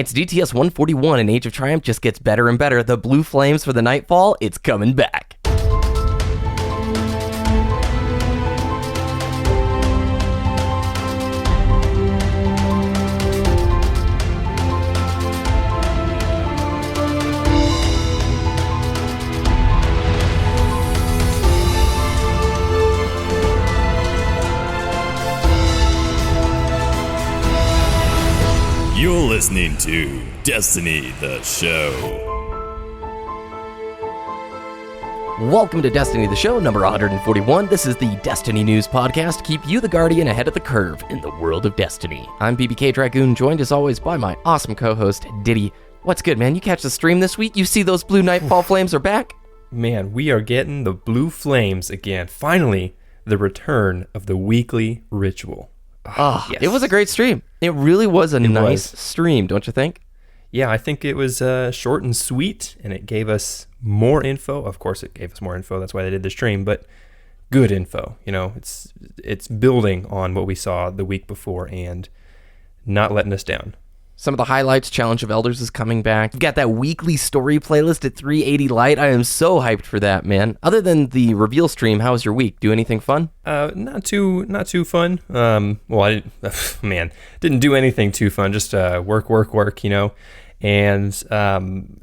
It's DTS 141 and Age of Triumph just gets better and better. The blue flames for the Nightfall, it's coming back. You're listening to Destiny, the show. Welcome to Destiny, the show, number 141. This is the Destiny News Podcast to keep you, the Guardian, ahead of the curve in the world of Destiny. I'm BBKDRAGOON, joined as always by my awesome co-host, Ditty. What's good, man? You catch the stream this week? You see those blue Nightfall flames are back? Man, we are getting the blue flames again. Finally, the return of the weekly ritual. Yes. It was a great stream. It really was a nice stream, don't you think? Yeah, I think it was short and sweet, and it gave us more info. Of course, it gave us more info. That's why they did the stream, but good info. You know, it's building on what we saw the week before and not letting us down. Some of the highlights, Challenge of Elders is coming back. We've got that weekly story playlist at 380 Light. I am so hyped for that, man. Other than the reveal stream, how was your week? Do anything fun? Not too fun. I didn't do anything too fun. Just work, you know. And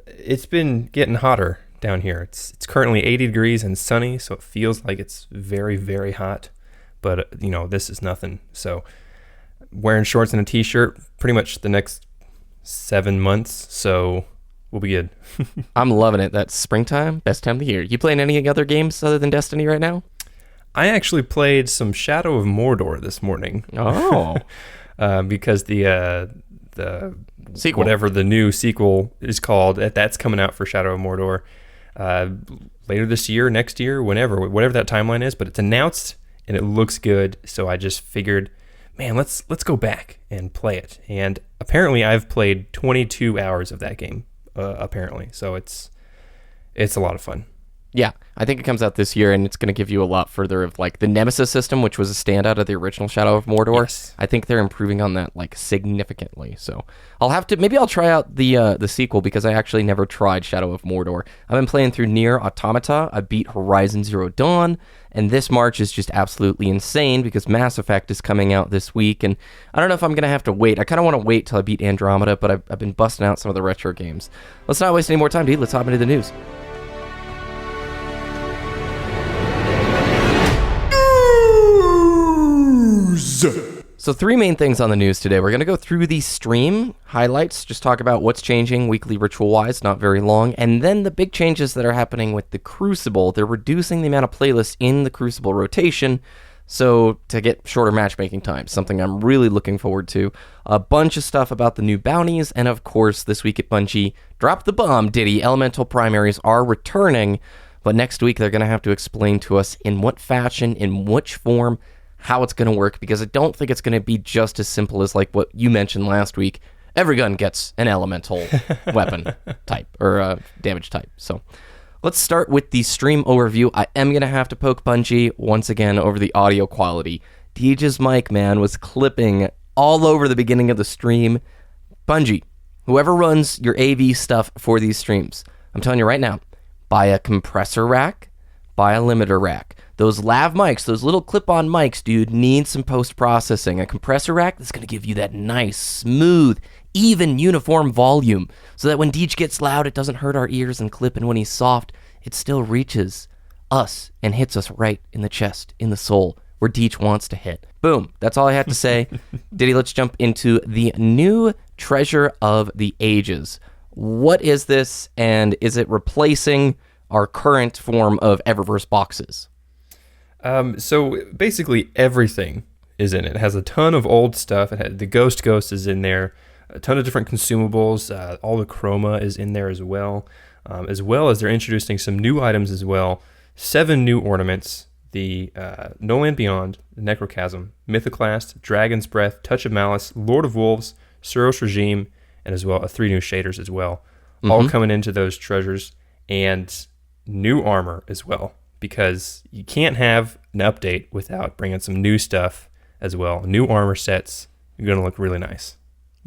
it's been getting hotter down here. It's currently 80 degrees and sunny, so it feels like it's very, very hot. But, you know, this is nothing. So wearing shorts and a t-shirt pretty much the next 7 months, so we'll be good. I'm loving it. That's springtime, best time of the year. You playing any other games other than Destiny right now? I actually played some Shadow of Mordor this morning. Oh. Because the sequel, whatever the new sequel is called, that's coming out for Shadow of Mordor later this year, next year, whatever that timeline is, but it's announced and it looks good, so I just figured, man, let's go back and play it. And apparently I've played 22 hours of that game, apparently. So it's a lot of fun. Yeah, I think it comes out this year, and it's going to give you a lot further of, like, the Nemesis system, which was a standout of the original Shadow of Mordor. Yes. I think they're improving on that, like, significantly. So maybe I'll try out the sequel, because I actually never tried Shadow of Mordor. I've been playing through Nier Automata. I beat Horizon Zero Dawn, and this March is just absolutely insane, because Mass Effect is coming out this week, and I don't know if I'm going to have to wait. I kind of want to wait till I beat Andromeda, but I've been busting out some of the retro games. Let's not waste any more time, dude. Let's hop into the news. So 3 main things on the news today. We're going to go through the stream highlights, just talk about what's changing weekly ritual-wise, not very long, and then the big changes that are happening with the Crucible. They're reducing the amount of playlists in the Crucible rotation, so to get shorter matchmaking times, something I'm really looking forward to. A bunch of stuff about the new bounties, and of course, this week at Bungie, drop the bomb, Ditty. Elemental primaries are returning, but next week they're going to have to explain to us in what fashion, in which form, how it's going to work, because I don't think it's going to be just as simple as like what you mentioned last week. Every gun gets an elemental weapon type or damage type. So let's start with the stream overview. I am going to have to poke Bungie once again over the audio quality. Deej's mic, man, was clipping all over the beginning of the stream. Bungie, whoever runs your AV stuff for these streams, I'm telling you right now, buy a compressor rack, buy a limiter rack. Those lav mics, those little clip-on mics, dude, need some post-processing. A compressor rack that's going to give you that nice, smooth, even, uniform volume so that when Deej gets loud, it doesn't hurt our ears and clip, and when he's soft, it still reaches us and hits us right in the chest, in the soul, where Deej wants to hit. Boom. That's all I had to say. Ditty, let's jump into the new Treasure of the Ages. What is this, and is it replacing our current form of Eververse boxes? So basically everything is in it. It has a ton of old stuff. The Ghost is in there, a ton of different consumables. All the chroma is in there as well as they're introducing some new items as well. 7 new ornaments: the No Land Beyond, the Necrochasm, Mythoclast, Dragon's Breath, Touch of Malice, Lord of Wolves, Suros Regime, and as well 3 new shaders as well. All coming into those treasures, and new armor as well, because you can't have an update without bringing some new stuff as well. New armor sets are going to look really nice.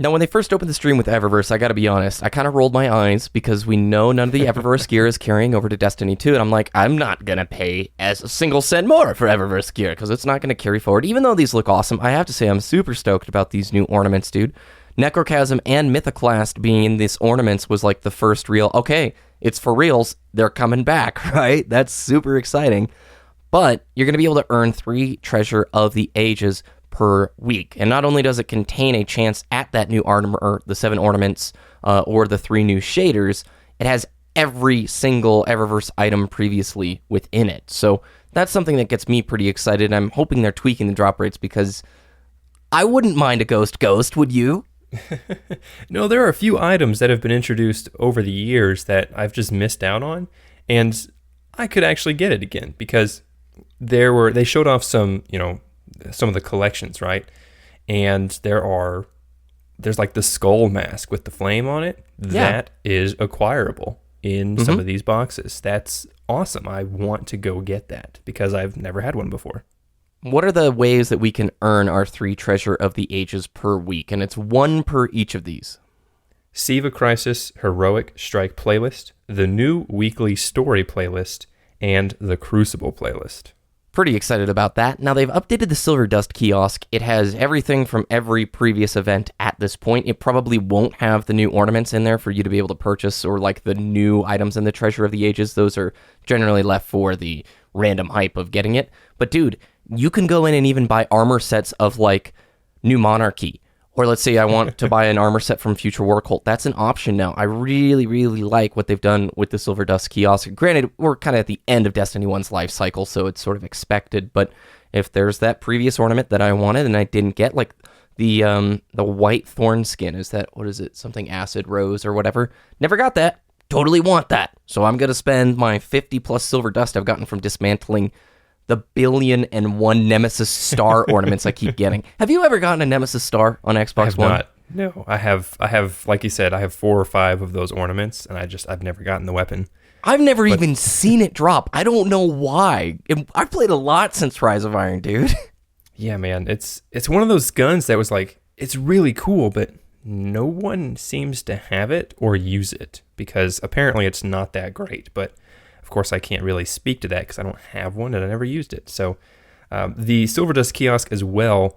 Now, when they first opened the stream with Eververse, I gotta be honest, I kind of rolled my eyes because we know none of the Eververse gear is carrying over to Destiny 2, and I'm like, I'm not gonna pay as a single cent more for Eververse gear because it's not gonna carry forward. Even though these look awesome, I have to say I'm super stoked about these new ornaments, dude. Necrochasm and Mythoclast being in these ornaments was like the first real, okay, it's for reals, they're coming back, right? That's super exciting. But you're gonna be able to earn 3 Treasure of the Ages per week. And not only does it contain a chance at that new armor, the 7 ornaments, or the 3 new shaders, it has every single Eververse item previously within it. So that's something that gets me pretty excited. I'm hoping they're tweaking the drop rates because I wouldn't mind a ghost, would you? No, there are a few items that have been introduced over the years that I've just missed out on, and I could actually get it again because they showed off some of the collections, right? And there's like the skull mask with the flame on it. Yeah. That is acquirable in some of these boxes. That's awesome. I want to go get that because I've never had one before. What are the ways that we can earn our 3 Treasure of the Ages per week? And it's 1 per each of these. Siva Crisis Heroic Strike playlist, the new weekly story playlist, and the Crucible playlist. Pretty excited about that. Now, they've updated the Silver Dust kiosk. It has everything from every previous event at this point. It probably won't have the new ornaments in there for you to be able to purchase, or like the new items in the Treasure of the Ages. Those are generally left for the random hype of getting it. But dude, you can go in and even buy armor sets of like New Monarchy. Or let's say I want to buy an armor set from Future War Cult. That's an option now. I really, really like what they've done with the Silver Dust kiosk. Granted, we're kind of at the end of Destiny 1's life cycle, so it's sort of expected. But if there's that previous ornament that I wanted and I didn't get, like the white thorn skin, is that, what is it, something acid rose or whatever? Never got that. Totally want that. So I'm going to spend my 50 plus Silver Dust I've gotten from dismantling the 1,000,000,001 Nemesis Star ornaments I keep getting. Have you ever gotten a Nemesis Star on Xbox One? Not. No, I have, like you said, I have 4 or 5 of those ornaments, and I've never gotten the weapon. I've never even seen it drop. I don't know why. I've played a lot since Rise of Iron, dude. Yeah, man, it's one of those guns that was like, it's really cool, but no one seems to have it or use it because apparently it's not that great, but of course, I can't really speak to that because I don't have one and I never used it. So the Silver Dust kiosk as well,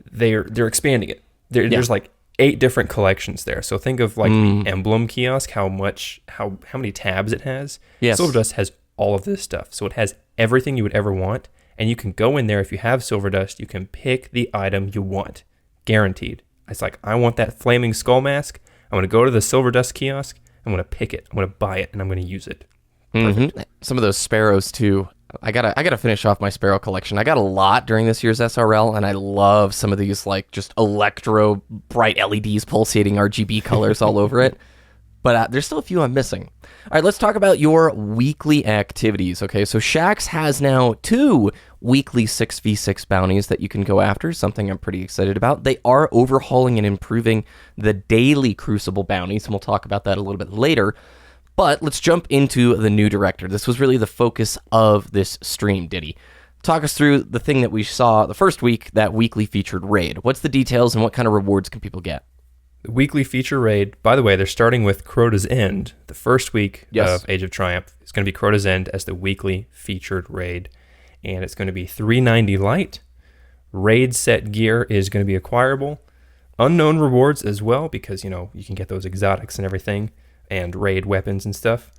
they're expanding it. There's like 8 different collections there. So think of like the emblem kiosk, how many tabs it has. Yes. Silver Dust has all of this stuff. So it has everything you would ever want. And you can go in there if you have Silver Dust, you can pick the item you want. Guaranteed. It's like, I want that flaming skull mask. I'm going to go to the Silver Dust kiosk. I'm going to pick it. I'm going to buy it and I'm going to use it. Mm-hmm. Some of those sparrows too. I gotta finish off my sparrow collection. I got a lot during this year's SRL, and I love some of these like just electro bright LEDs pulsating RGB colors all over it. But there's still a few I'm missing. All right, let's talk about your weekly activities. Okay, so Shaxx has now 2 weekly 6v6 bounties that you can go after, something I'm pretty excited about. They are overhauling and improving the daily Crucible bounties, and we'll talk about that a little bit later. But let's jump into the new director. This was really the focus of this stream, Ditty. Talk us through the thing that we saw the first week, that weekly featured raid. What's the details and what kind of rewards can people get? The weekly feature raid, by the way, they're starting with Crota's End. The first week of Age of Triumph is going to be Crota's End as the weekly featured raid. And it's going to be 390 light. Raid set gear is going to be acquirable. Unknown rewards as well, because, you can get those exotics and everything, and raid weapons and stuff.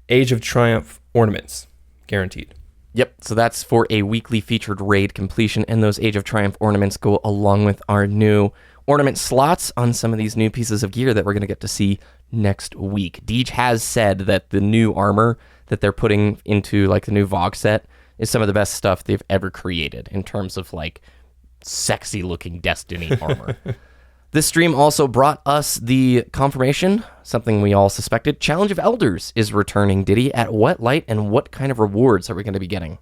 Age of Triumph ornaments, guaranteed. Yep, so that's for a weekly featured raid completion, and those Age of Triumph ornaments go along with our new ornament slots on some of these new pieces of gear that we're going to get to see next week. Deej has said that the new armor that they're putting into like the new Vogue set is some of the best stuff they've ever created in terms of like sexy looking Destiny armor. This stream also brought us the confirmation, something we all suspected. Challenge of Elders is returning, Ditty. At what light and what kind of rewards are we going to be getting?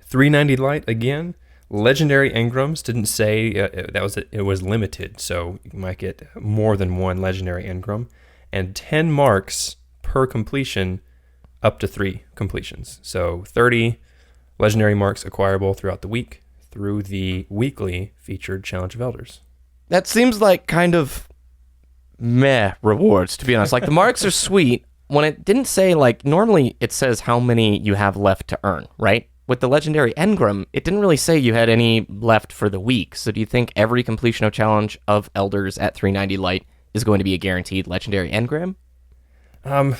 390 light again. Legendary engrams didn't say it was limited, so you might get more than 1 legendary engram. And 10 marks per completion, up to 3 completions. So 30 legendary marks acquirable throughout the week through the weekly featured Challenge of Elders. That seems like kind of meh rewards, to be honest. Like, the marks are sweet. When it didn't say, like, normally it says how many you have left to earn, right? With the legendary engram, it didn't really say you had any left for the week. So do you think every completion of challenge of elders at 390 light is going to be a guaranteed legendary engram? I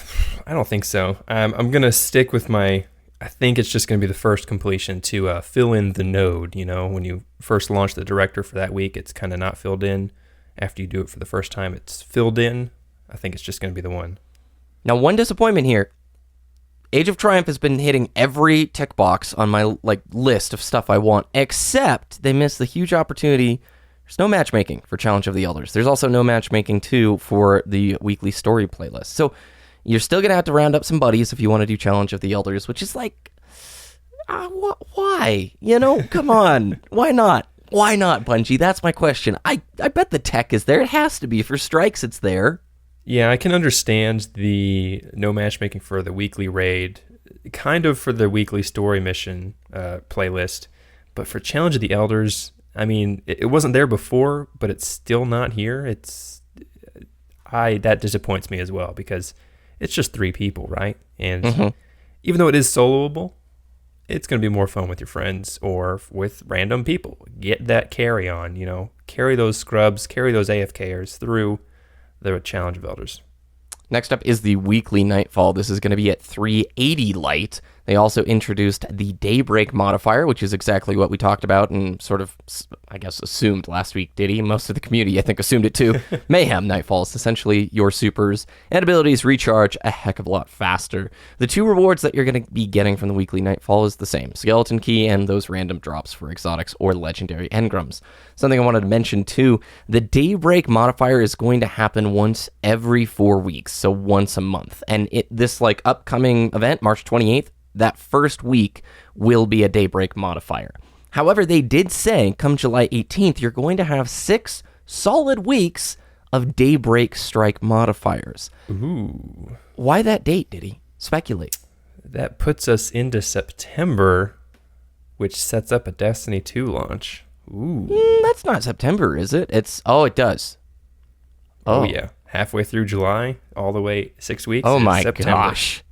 don't think so. I'm going to stick with I think it's just going to be the first completion to fill in the node. You know, when you first launch the director for that week, it's kind of not filled in. After you do it for the first time, it's filled in. I think it's just going to be the one. Now, one disappointment here. Age of Triumph has been hitting every tick box on my list of stuff I want, except they missed the huge opportunity. There's no matchmaking for Challenge of the Elders. There's also no matchmaking, too, for the weekly story playlist. So you're still going to have to round up some buddies if you want to do Challenge of the Elders, which is like, why? You know, come on. Why not? Why not, Bungie? That's my question. I bet the tech is there. It has to be. For strikes, it's there. Yeah, I can understand the no matchmaking for the weekly raid, kind of for the weekly story mission playlist, but for Challenge of the Elders, I mean, it wasn't there before, but it's still not here. That disappoints me as well, because it's just 3 people, right? And even though it is soloable, it's going to be more fun with your friends or with random people. Get that carry on, you know, carry those scrubs, carry those AFKers through the Challenge of Elders. Next up is the weekly Nightfall. This is going to be at 380 light. They also introduced the Daybreak modifier, which is exactly what we talked about and sort of, I guess, assumed last week, Ditty. Most of the community, I think, assumed it too. Mayhem Nightfalls, essentially your supers and abilities recharge a heck of a lot faster. The 2 rewards that you're going to be getting from the weekly Nightfall is the same. Skeleton Key and those random drops for exotics or legendary engrams. Something I wanted to mention too, the Daybreak modifier is going to happen once every 4 weeks, so once a month. And this upcoming event, March 28th, that first week will be a Daybreak modifier. However, they did say come July 18th, you're going to have 6 solid weeks of Daybreak strike modifiers. Ooh. Why that date, Ditty? Speculate. That puts us into September, which sets up a Destiny 2 launch. Ooh. That's not September, is it? It does. Oh, yeah. Halfway through July, all the way 6 weeks. Oh my September. gosh.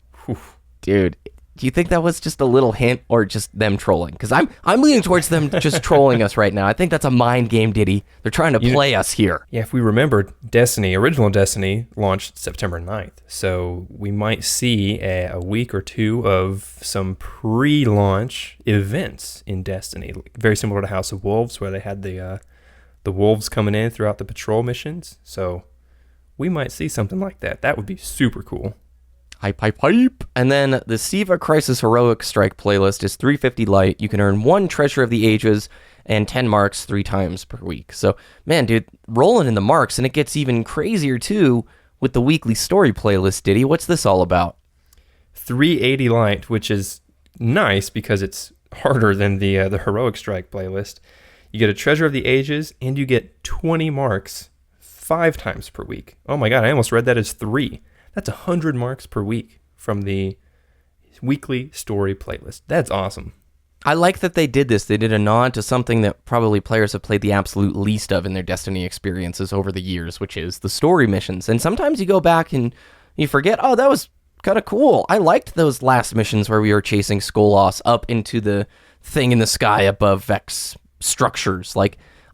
Dude, do you think that was just a little hint or just them trolling? Because I'm leaning towards them just trolling us right now. I think that's a mind game, Ditty. They're trying to play us here. Yeah, if we remember, original Destiny launched September 9th. So we might see a week or 2 of some pre-launch events in Destiny. Very similar to House of Wolves, where they had the wolves coming in throughout the patrol missions. So we might see something like that. That would be super cool. Hype. And then the Siva Crisis Heroic Strike playlist is 350 light. You can earn 1 Treasure of the Ages and 10 marks 3 times per week. So, man, dude, rolling in the marks, and it gets even crazier, too, with the weekly story playlist, Ditty. What's this all about? 380 light, which is nice because it's harder than the Heroic Strike playlist. You get a Treasure of the Ages, and you get 20 marks 5 times per week. Oh my god, I almost read that as 3. That's 100 marks per week from the weekly story playlist. That's awesome. I like that they did this. They did a nod to something that probably players have played the absolute least of in their Destiny experiences over the years, which is the story missions. And sometimes you go back and you forget, oh, that was kind of cool. I liked those last missions where we were chasing Skolos up into the thing in the sky above Vex structures.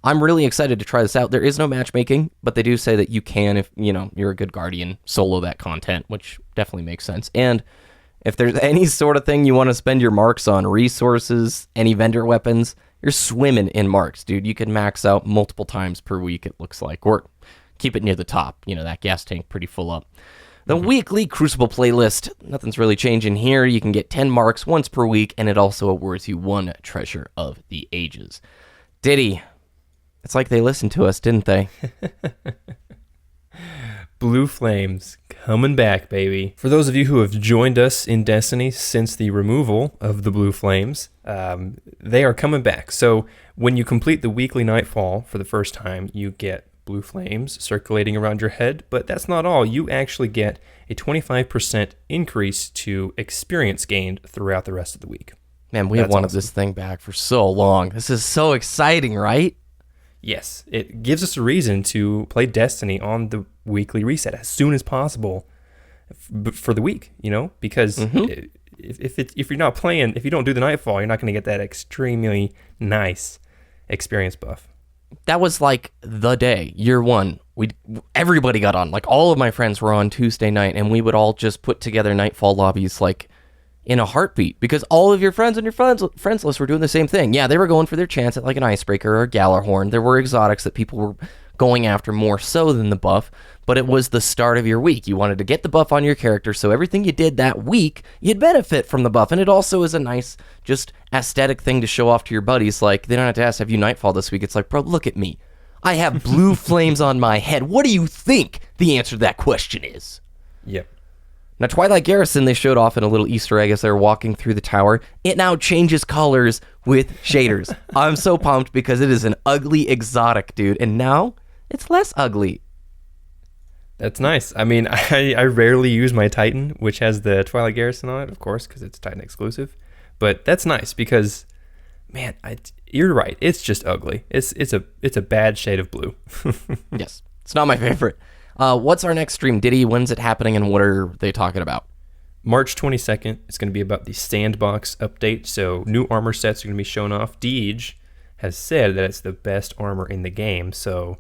I'm really excited to try this out. There is no matchmaking, but they do say that you can, if you're a good guardian, solo that content, which definitely makes sense. And if there's any sort of thing you want to spend your marks on, resources, any vendor weapons, you're swimming in marks, dude. You can max out multiple times per week, it looks like, or keep it near the top. That gas tank pretty full up. The weekly Crucible playlist, nothing's really changing here. You can get 10 marks once per week, and it also awards you 1 Treasure of the Ages. Ditty. It's like they listened to us, didn't they? Blue Flames coming back, baby. For those of you who have joined us in Destiny since the removal of the Blue Flames, they are coming back. So when you complete the weekly Nightfall for the first time, you get Blue Flames circulating around your head. But that's not all. You actually get a 25% increase to experience gained throughout the rest of the week. Man, we have wanted this thing back for so long. This is so exciting, right? Yes, it gives us a reason to play Destiny on the weekly reset as soon as possible for the week, because if you're not playing, if you don't do the Nightfall, you're not going to get that extremely nice experience buff. That was like the day, year one. Everybody got on. Like, all of my friends were on Tuesday night, and we would all just put together Nightfall lobbies like in a heartbeat, because all of your friends and your friends list were doing the same thing. Yeah, they were going for their chance at like an Icebreaker or a Gallarhorn. There were exotics that people were going after more so than the buff, but it was the start of your week. You wanted to get the buff on your character, so everything you did that week, you'd benefit from the buff. And it also is a nice, just aesthetic thing to show off to your buddies. Like, they don't have to ask, have you Nightfall this week? It's like, bro, look at me. I have blue flames on my head. What do you think the answer to that question is? Yep. Now, Twilight Garrison, they showed off in a little Easter egg as they were walking through the tower. It now changes colors with shaders. I'm so pumped because it is an ugly exotic, dude. And now it's less ugly. That's nice. I mean, I rarely use my Titan, which has the Twilight Garrison on it, of course, because it's Titan exclusive. But that's nice because, man, you're right. It's just ugly. It's a bad shade of blue. Yes, it's not my favorite. What's our next stream, Ditty? When's it happening, and what are they talking about? March 22nd. It's going to be about the Sandbox update. So new armor sets are going to be shown off. Deej has said that it's the best armor in the game. So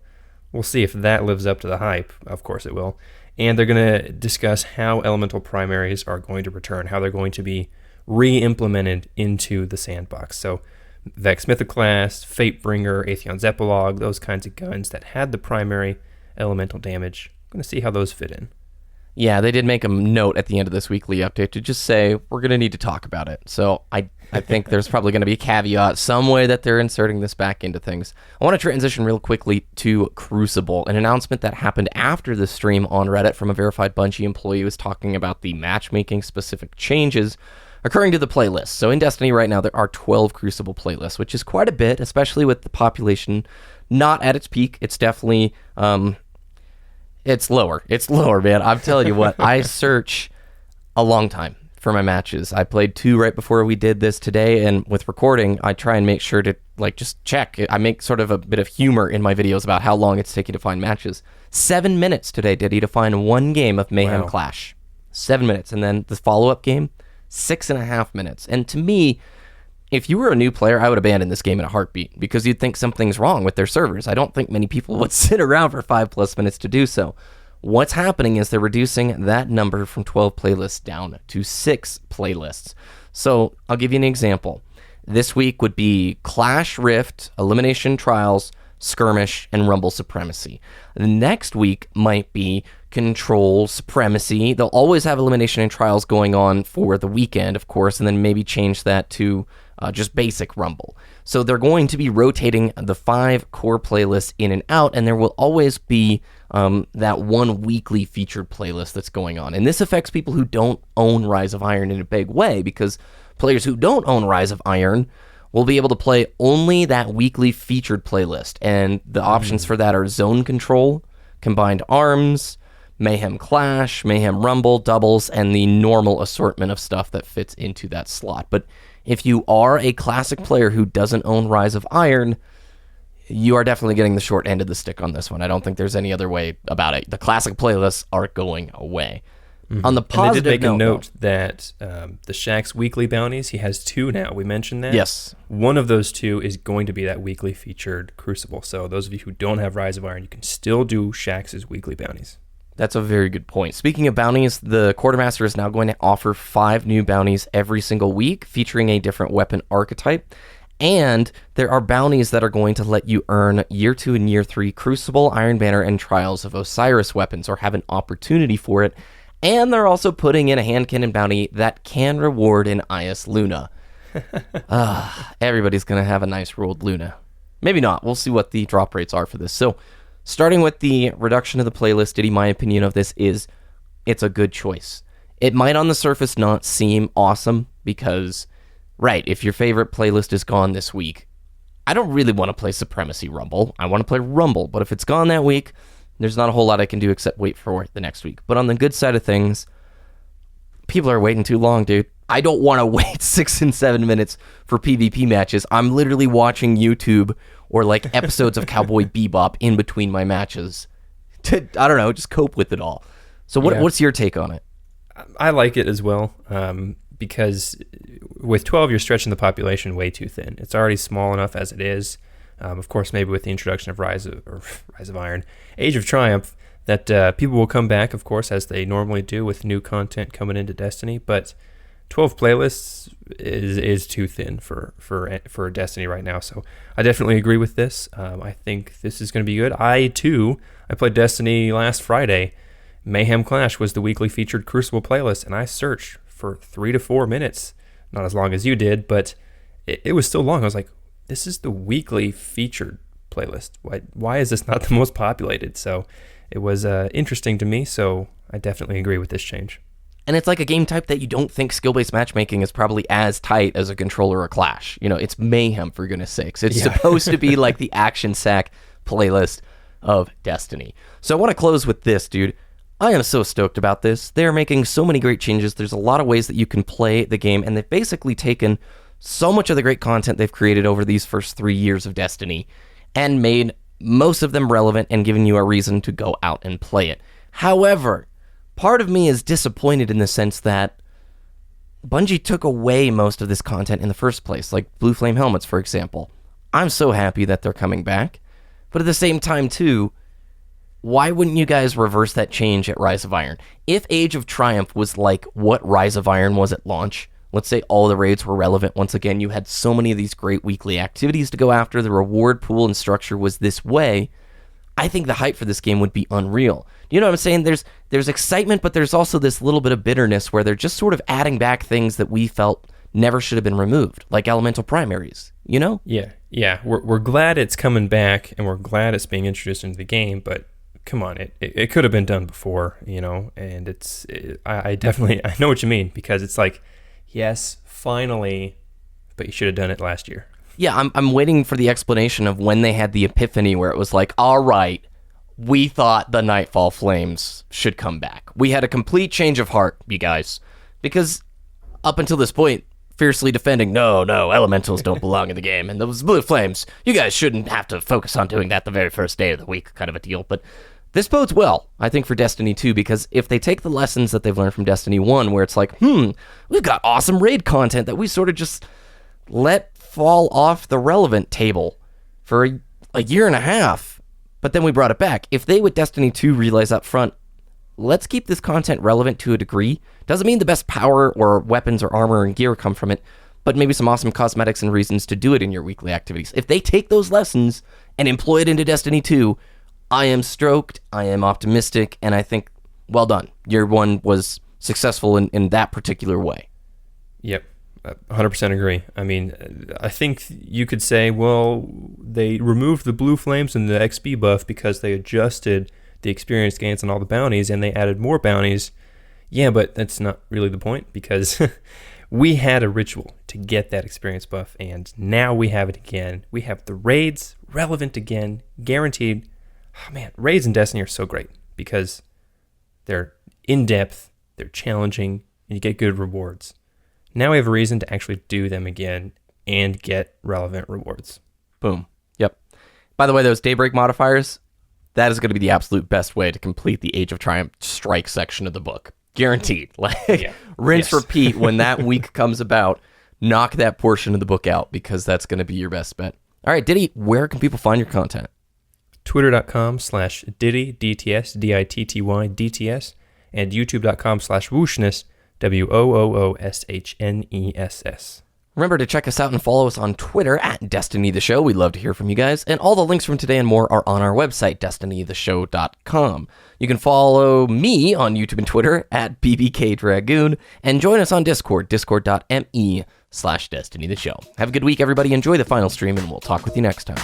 we'll see if that lives up to the hype. Of course it will. And they're going to discuss how elemental primaries are going to return, how they're going to be re-implemented into the Sandbox. So Vex Mythoclast, Fatebringer, Aethion's Epilogue, those kinds of guns that had the primary elemental damage. I'm going to see how those fit in. Yeah, they did make a note at the end of this weekly update to just say, we're going to need to talk about it. So I think there's probably going to be a caveat, some way that they're inserting this back into things. I want to transition real quickly to Crucible, an announcement that happened after the stream on Reddit from a verified Bungie employee who was talking about the matchmaking specific changes occurring to the playlist. So in Destiny right now, there are 12 Crucible playlists, which is quite a bit, especially with the population not at its peak. It's definitely, it's lower. It's lower, man. I'm telling you what, I search a long time for my matches. I played 2 right before we did this today, and with recording, I try and make sure to just check. I make sort of a bit of humor in my videos about how long it's taking to find matches. 7 minutes today, Diddy, to find one game of Mayhem Clash. 7 minutes, and then the follow-up game, 6.5 minutes. And to me, if you were a new player, I would abandon this game in a heartbeat because you'd think something's wrong with their servers. I don't think many people would sit around for 5+ minutes to do so. What's happening is they're reducing that number from 12 playlists down to 6 playlists. So I'll give you an example. This week would be Clash Rift, Elimination Trials, Skirmish, and Rumble Supremacy. The next week might be Control, Supremacy. They'll always have Elimination and Trials going on for the weekend, of course, and then maybe change that to just basic Rumble. So they're going to be rotating the 5 core playlists in and out, and there will always be that one weekly featured playlist that's going on. And this affects people who don't own Rise of Iron in a big way, because players who don't own Rise of Iron will be able to play only that weekly featured playlist. And the options for that are Zone Control, Combined Arms, Mayhem Clash, Mayhem Rumble, Doubles, and the normal assortment of stuff that fits into that slot. But if you are a classic player who doesn't own Rise of Iron, you are definitely getting the short end of the stick on this one. I don't think there's any other way about it. The classic playlists are going away. Mm-hmm. On the positive note, they did make a note that the Shaxx weekly bounties, he has 2 now. We mentioned that. Yes. One of those 2 is going to be that weekly featured Crucible. So those of you who don't have Rise of Iron, you can still do Shaxx's weekly bounties. That's a very good point. Speaking of bounties, the Quartermaster is now going to offer 5 new bounties every single week, featuring a different weapon archetype. And there are bounties that are going to let you earn Year 2 and Year 3 Crucible, Iron Banner, and Trials of Osiris weapons, or have an opportunity for it. And they're also putting in a hand cannon bounty that can reward an IS Luna. Everybody's going to have a nice rolled Luna. Maybe not. We'll see what the drop rates are for this. So, starting with the reduction of the playlist, Diddy, my opinion of this is it's a good choice. It might on the surface not seem awesome because, right, if your favorite playlist is gone this week, I don't really want to play Supremacy Rumble. I want to play Rumble, but if it's gone that week, there's not a whole lot I can do except wait for it the next week. But on the good side of things, people are waiting too long, dude. I don't want to wait 6 and 7 minutes for PvP matches. I'm literally watching YouTube or like episodes of Cowboy Bebop in between my matches. to, I don't know, just cope with it all. So what's your take on it? I like it as well, because with 12, you're stretching the population way too thin. It's already small enough as it is. Of course, maybe with the introduction of Rise of Iron, Age of Triumph, that people will come back, of course, as they normally do with new content coming into Destiny. But 12 playlists is too thin for Destiny right now. So I definitely agree with this. I think this is going to be good. I played Destiny last Friday. Mayhem Clash was the weekly featured Crucible playlist, and I searched for 3 to 4 minutes. Not as long as you did, but it was still long. I was like, this is the weekly featured playlist. Why is this not the most populated? So it was interesting to me, so I definitely agree with this change. And it's like a game type that you don't think skill-based matchmaking is probably as tight as a Control or a Clash. You know, it's Mayhem, for goodness sakes. It's supposed to be like the action sack playlist of Destiny. So I want to close with this, dude. I am so stoked about this. They're making so many great changes. There's a lot of ways that you can play the game, and they've basically taken so much of the great content they've created over these first 3 years of Destiny and made most of them relevant and given you a reason to go out and play it. However, part of me is disappointed in the sense that Bungie took away most of this content in the first place, like Blue Flame helmets, for example. I'm so happy that they're coming back, but at the same time, too, why wouldn't you guys reverse that change at Rise of Iron? If Age of Triumph was like what Rise of Iron was at launch, let's say all the raids were relevant once again, you had so many of these great weekly activities to go after, the reward pool and structure was this way, I think the hype for this game would be unreal. You know what I'm saying? There's excitement, but there's also this little bit of bitterness where they're just sort of adding back things that we felt never should have been removed, like elemental primaries, you know? Yeah. We're glad it's coming back, and we're glad it's being introduced into the game, but come on, it could have been done before, you know, and I know what you mean, because it's like, yes, finally, but you should have done it last year. Yeah, I'm waiting for the explanation of when they had the epiphany where it was like, all right, we thought the Nightfall Flames should come back. We had a complete change of heart, you guys, because up until this point, fiercely defending, no, elementals don't belong in the game, and those Blue Flames, you guys shouldn't have to focus on doing that the very first day of the week, kind of a deal. But this bodes well, I think, for Destiny 2, because if they take the lessons that they've learned from Destiny 1, where it's like, we've got awesome raid content that we sort of just let fall off the relevant table for a year and a half, but then we brought it back. If they, with Destiny 2, realize up front, let's keep this content relevant to a degree, doesn't mean the best power or weapons or armor and gear come from it, but maybe some awesome cosmetics and reasons to do it in your weekly activities. If they take those lessons and employ it into Destiny 2, I am stoked, I am optimistic, and I think, well done. Year one was successful in that particular way. Yep, 100% agree. I mean, I think you could say, well, they removed the Blue Flames and the XP buff because they adjusted the experience gains on all the bounties, and they added more bounties. Yeah, but that's not really the point, because we had a ritual to get that experience buff, and now we have it again. We have the raids relevant again, guaranteed. Oh, man, raids in Destiny are so great because they're in-depth, they're challenging, and you get good rewards. Now we have a reason to actually do them again and get relevant rewards. Boom. Yep. By the way, those Daybreak modifiers, that is going to be the absolute best way to complete the Age of Triumph strike section of the book. Guaranteed. Rinse, repeat when that week comes about. Knock that portion of the book out, because that's going to be your best bet. All right, Ditty, where can people find your content? Twitter.com/Ditty, DTS, DITTY, DTS, and YouTube.com/Wooshness, WOOOSHNESS. Remember to check us out and follow us on Twitter at Destiny the Show. We'd love to hear from you guys. And all the links from today and more are on our website, destinytheshow.com. You can follow me on YouTube and Twitter at BBKDRAGOON, and join us on Discord, discord.me/Destiny the Show. Have a good week, everybody. Enjoy the final stream, and we'll talk with you next time.